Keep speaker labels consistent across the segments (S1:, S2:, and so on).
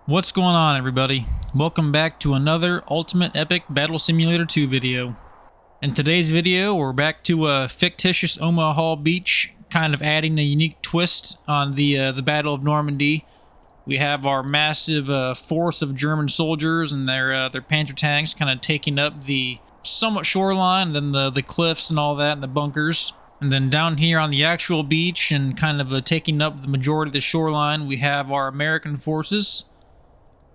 S1: What's going on, everybody? Welcome back to another Ultimate Epic Battle Simulator 2 video. In today's video, we're back to a fictitious Omaha Beach, kind of adding a unique twist on the Battle of Normandy. We have our massive force of German soldiers and their Panther tanks kind of taking up the somewhat shoreline, then the cliffs and all that, and the bunkers. And then down here on the actual beach and kind of taking up the majority of the shoreline, we have our American forces.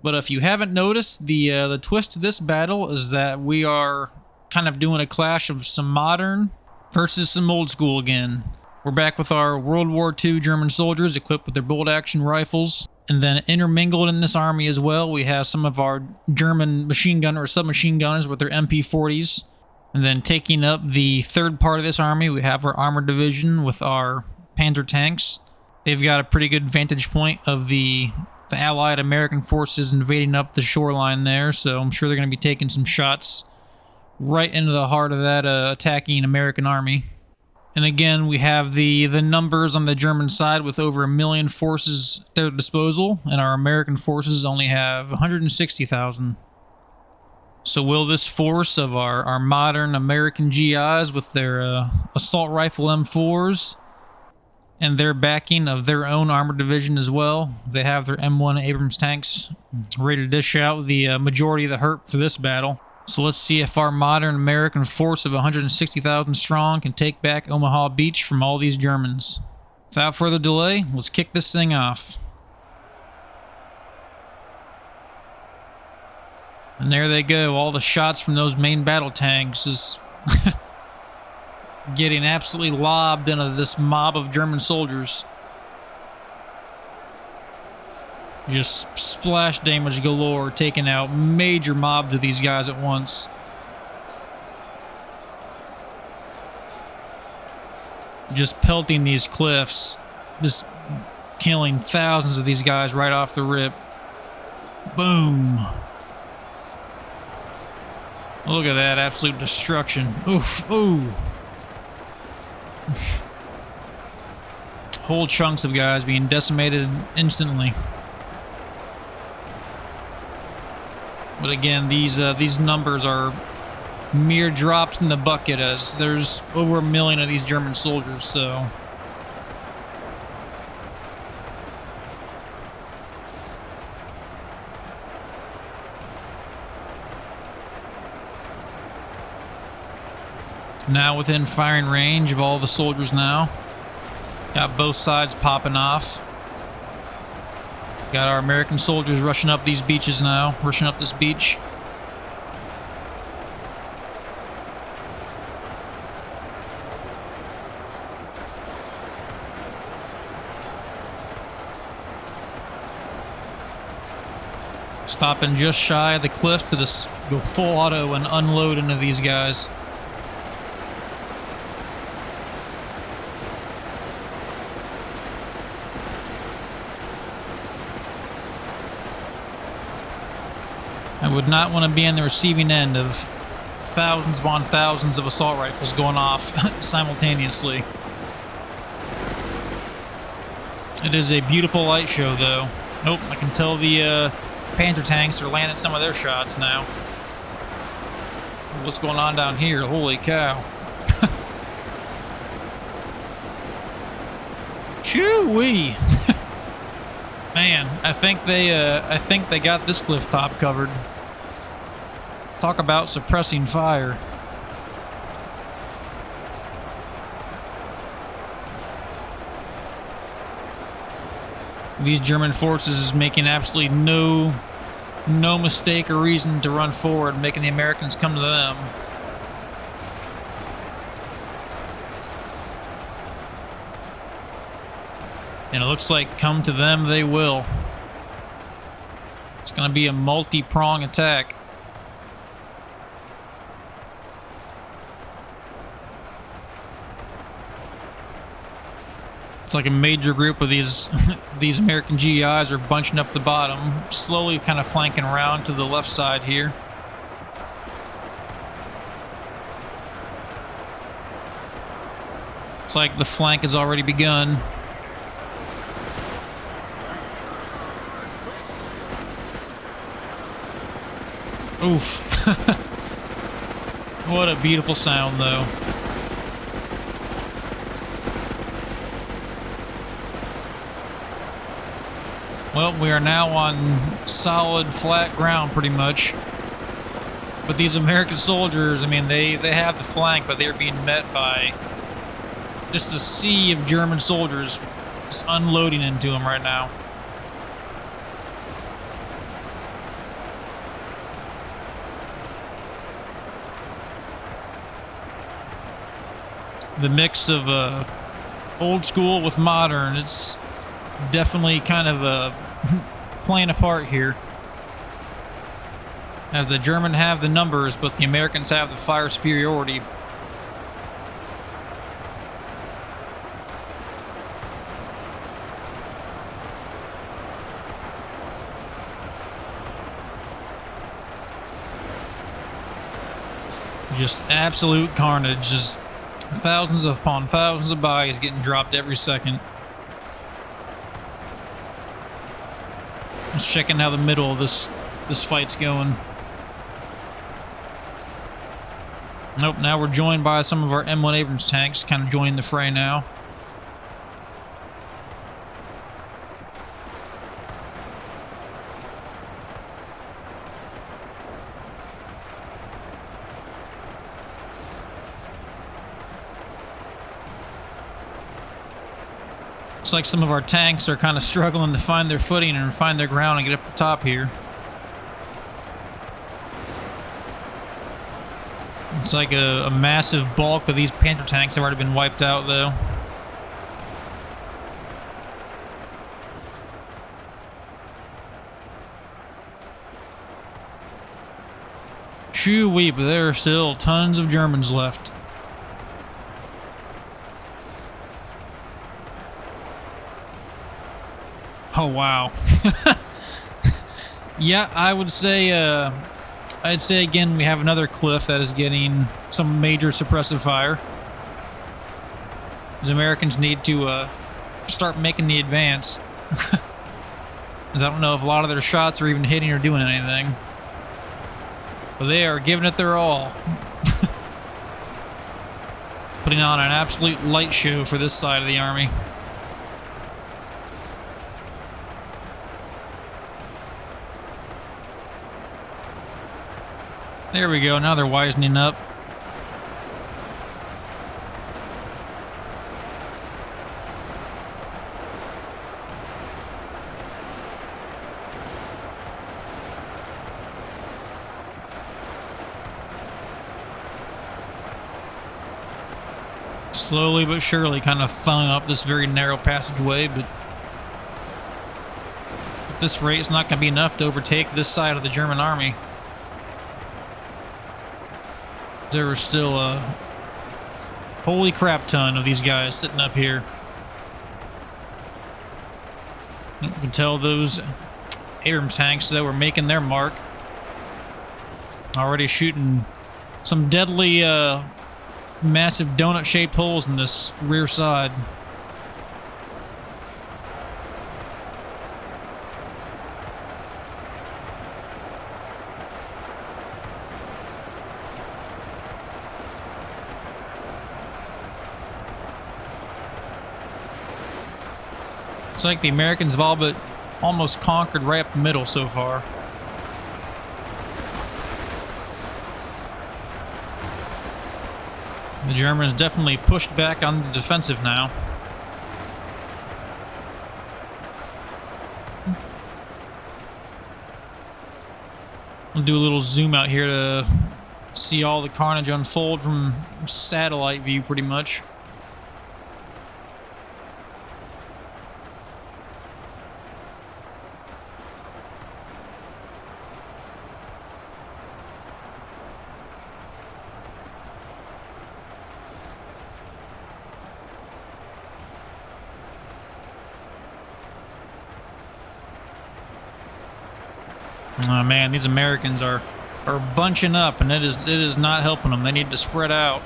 S1: But if you haven't noticed, the twist to this battle is that we are kind of doing a clash of some modern versus some old school again. We're back with our World War II German soldiers equipped with their bolt-action rifles. And then intermingled in this army as well, we have some of our German machine gunner or submachine gunners with their MP40s. And then taking up the third part of this army, we have our armored division with our Panther tanks. They've got a pretty good vantage point of the Allied American forces invading up the shoreline there, so I'm sure they're going to be taking some shots right into the heart of that attacking American army. And again, we have the numbers on the German side with over 1 million forces at their disposal, and our American forces only have 160,000. So will this force of our modern American GIs with their assault rifle M4s and their backing of their own armored division as well, they have their M1 Abrams tanks ready to dish out the majority of the hurt for this battle. So let's see if our modern American force of 160,000 strong can take back Omaha Beach from all these Germans. Without further delay, let's kick this thing off. And there they go, all the shots from those main battle tanks is getting absolutely lobbed into this mob of German soldiers. Just splash damage galore, taking out major mobs of these guys at once. Just pelting these cliffs, just killing thousands of these guys right off the rip. Boom. Look at that absolute destruction. Oof, ooh. Whole chunks of guys being decimated instantly. But again, these numbers are mere drops in the bucket, as there's over 1 million of these German soldiers, so. Now within firing range of all the soldiers now. Got both sides popping off. Got our American soldiers rushing up these beaches now, rushing up this beach. Stopping just shy of the cliff to just go full auto and unload into these guys. I would not want to be on the receiving end of thousands upon thousands of assault rifles going off simultaneously. It is a beautiful light show, though. Nope, I can tell the Panther tanks are landing some of their shots now. What's going on down here? Holy cow. Choo-wee! Man, I think they got this cliff top covered. Talk about suppressing fire. These German forces is making absolutely no mistake or reason to run forward, making the Americans come to them. And it looks like come to them they will. It's going to be a multi-prong attack. It's like a major group of these American GIs are bunching up the bottom, slowly kind of flanking around to the left side here. It's like the flank has already begun. Oof. What a beautiful sound, though. Well, we are now on solid, flat ground, pretty much. But these American soldiers, I mean, they have the flank, but they're being met by just a sea of German soldiers just unloading into them right now. The mix of old school with modern, it's definitely kind of playing a part here. As the Germans have the numbers, but the Americans have the fire superiority. Just absolute carnage. Just thousands upon thousands of bodies getting dropped every second. Just checking how the middle of this fight's going. Nope, now we're joined by some of our M1 Abrams tanks, kind of joining the fray now. Looks like some of our tanks are kind of struggling to find their footing and find their ground and get up the top here. It's like a massive bulk of these Panther tanks have already been wiped out, though. Shoo-wee, but there are still tons of Germans left. Oh, wow. Yeah, I would say, I'd say again, we have another cliff that is getting some major suppressive fire. The Americans need to start making the advance. Because I don't know if a lot of their shots are even hitting or doing anything. But they are giving it their all. Putting on an absolute light show for this side of the army. There we go, now they're wisening up. Slowly but surely kind of funneling up this very narrow passageway, but at this rate it's not going to be enough to overtake this side of the German army. There were still a holy crap ton of these guys sitting up here. You can tell those Abrams tanks, though, were making their mark. Already shooting some deadly, massive donut-shaped holes in this rear side. It's like the Americans have all but almost conquered right up the middle so far. The Germans definitely pushed back on the defensive now. I'll do a little zoom out here to see all the carnage unfold from satellite view pretty much. Oh man, these Americans are bunching up, and it is not helping them. They need to spread out.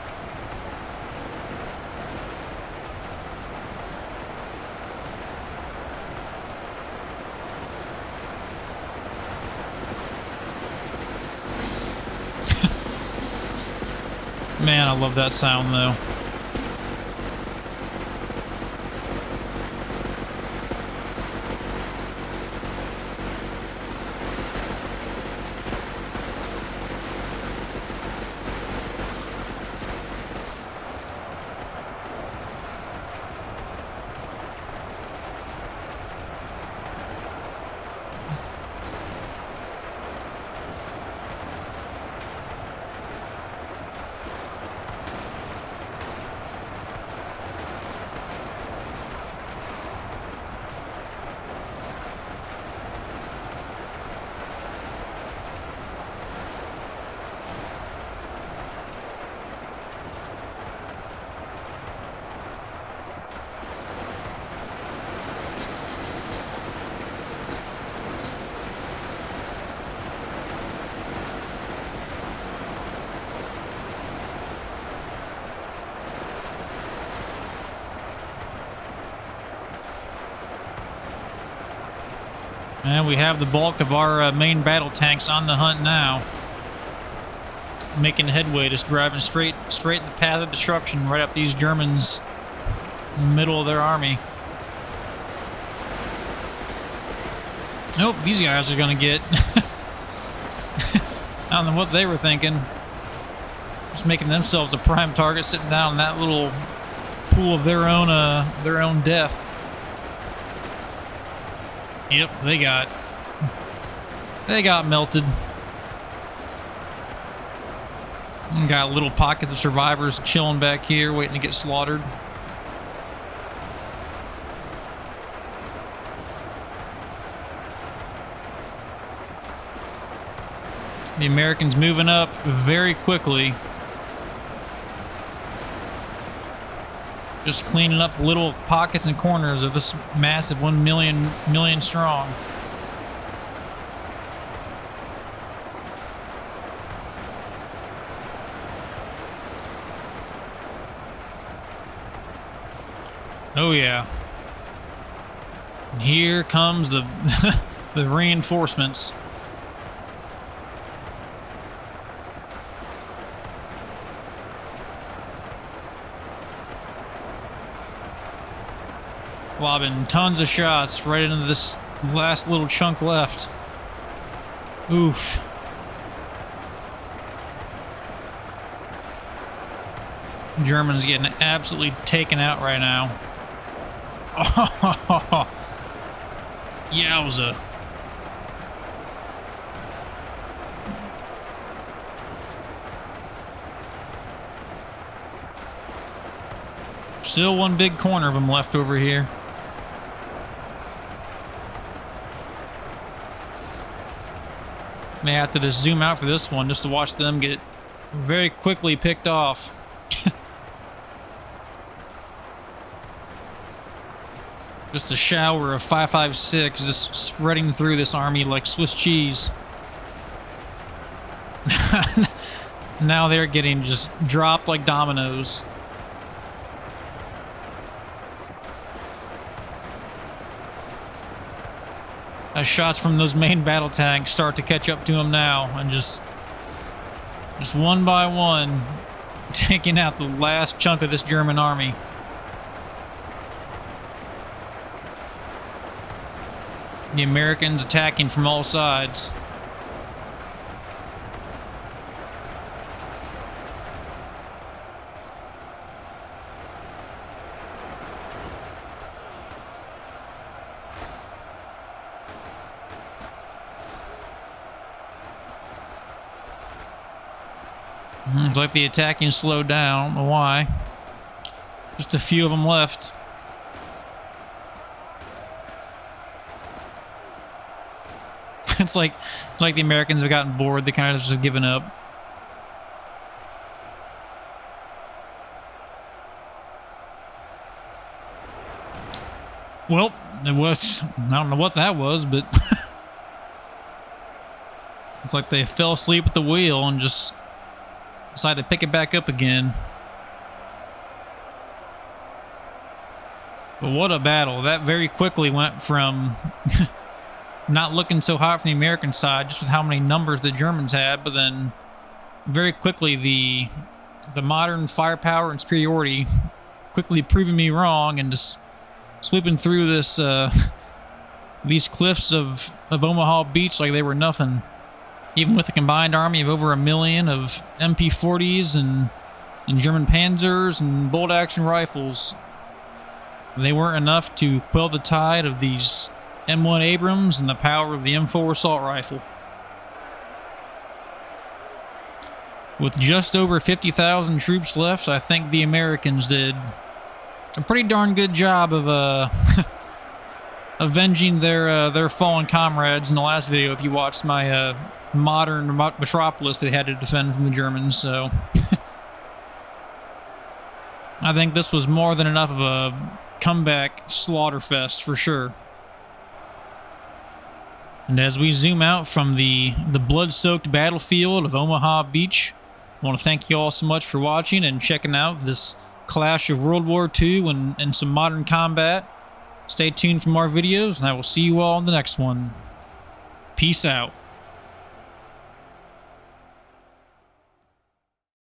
S1: Man, I love that sound though. And we have the bulk of our main battle tanks on the hunt now. Making headway, just driving straight in the path of destruction right up these Germans in the middle of their army. Oh, these guys are gonna get... I don't know what they were thinking. Just making themselves a prime target, sitting down in that little pool of their own death. Yep, they got melted. And got little pockets of survivors chilling back here, waiting to get slaughtered. The Americans moving up very quickly. Just cleaning up little pockets and corners of this massive 1 million strong. Oh yeah. And here comes the the reinforcements. Lobbing tons of shots right into this last little chunk left. Oof. Germans getting absolutely taken out right now. Oh, yowza. Still one big corner of them left over here. May have to just zoom out for this one just to watch them get very quickly picked off. Just a shower of 5.56 just spreading through this army like Swiss cheese. Now they're getting just dropped like dominoes. As shots from those main battle tanks start to catch up to them now, and just one by one, taking out the last chunk of this German army. The Americans attacking from all sides. Looks like the attacking slowed down. I don't know why. Just a few of them left. It's like the Americans have gotten bored. They kind of just have given up. Well, it was... I don't know what that was, but... It's like they fell asleep at the wheel and just... decided to pick it back up again. But what a battle. That very quickly went from not looking so hot from the American side, just with how many numbers the Germans had, but then very quickly the the modern firepower and superiority quickly proving me wrong and just sweeping through this these cliffs of Omaha Beach like they were nothing. Even with a combined army of over 1 million of MP40s and German Panzers and bolt-action rifles, they weren't enough to quell the tide of these M1 Abrams and the power of the M4 assault rifle. With just over 50,000 troops left, I think the Americans did a pretty darn good job of avenging their fallen comrades in the last video. If you watched my modern metropolis they had to defend from the Germans, so I think this was more than enough of a comeback slaughterfest for sure. And as we zoom out from the blood-soaked battlefield of Omaha Beach, I want to thank you all so much for watching and checking out this clash of World War II and some modern combat. Stay tuned for more videos, and I will see you all in the next one. Peace out.